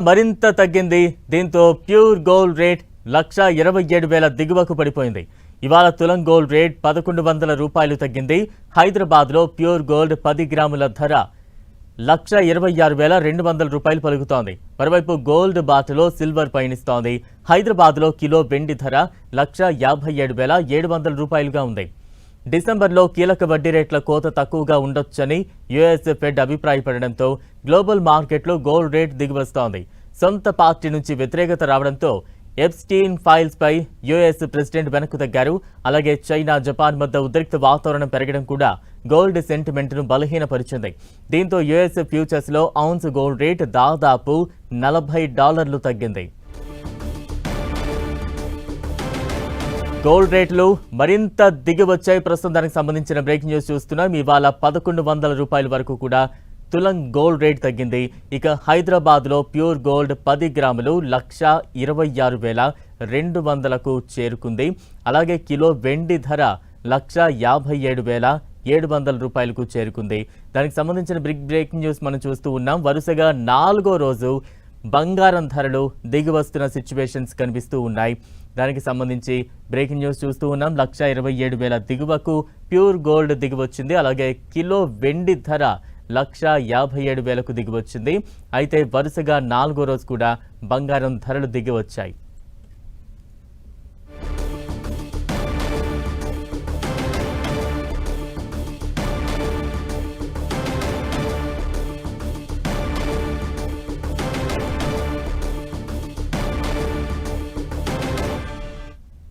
మరింత తగ్గింది. దీంతో ప్యూర్ గోల్డ్ రేట్ 1,27,000 దిగువకు పడిపోయింది. ఇవాళ తులం గోల్డ్ రేట్ 1,100 రూపాయలు తగ్గింది. హైదరాబాద్లో ప్యూర్ గోల్డ్ 10 గ్రాముల ధర 1,26,200 రూపాయలు పలుకుతోంది. మరోవైపు గోల్డ్ బాటలో సిల్వర్ పయనిస్తోంది. హైదరాబాద్లో కిలో వెండి ధర 1,57,700 రూపాయలుగా ఉంది. డిసెంబర్లో కీలక వడ్డీ రేట్ల కోత తక్కువగా ఉండొచ్చని యుఎస్ ఫెడ్ అభిప్రాయపడడంతో గ్లోబల్ మార్కెట్లో గోల్డ్ రేట్ దిగివస్తోంది. సొంత పార్టీ నుంచి వ్యతిరేకత రావడంతో ఎప్స్టీన్ ఫైల్స్ పై యుఎస్ ప్రెసిడెంట్ వెనక్కు తగ్గారు. అలాగే చైనా, జపాన్ మధ్య ఉద్రిక్త వాతావరణం పెరగడం కూడా గోల్డ్ సెంటిమెంట్ను బలహీనపరిచింది. దీంతో యుఎస్ ఫ్యూచర్స్లో ఔన్స్ గోల్డ్ రేట్ దాదాపు $40 తగ్గింది. గోల్డ్ రేట్లు మరింత దిగివచ్చాయి. ప్రస్తుతం దానికి సంబంధించిన బ్రేకింగ్ న్యూస్ చూస్తున్నాం. ఇవాళ 1,100 రూపాయల వరకు కూడా తులం గోల్డ్ రేట్ తగ్గింది. ఇక హైదరాబాద్లో ప్యూర్ గోల్డ్ 10 గ్రాములు 1,26,200కు చేరుకుంది. అలాగే కిలో వెండి ధర 1,57,700 రూపాయలకు చేరుకుంది. దానికి సంబంధించిన బ్రేకింగ్ న్యూస్ మనం చూస్తూ ఉన్నాం. వరుసగా 4వ రోజు బంగారం ధరలు దిగివస్తున్న సిచ్యువేషన్స్ కనిపిస్తూ ఉన్నాయి. దానికి సంబంధించి బ్రేకింగ్ న్యూస్ చూస్తూ ఉన్నాం. 1,27,000 దిగువకు ప్యూర్ గోల్డ్ దిగివచ్చింది. అలాగే కిలో వెండి ధర 1,57,000కు దిగివచ్చింది. అయితే వరుసగా 4వ రోజు కూడా బంగారం ధరలు దిగివచ్చాయి.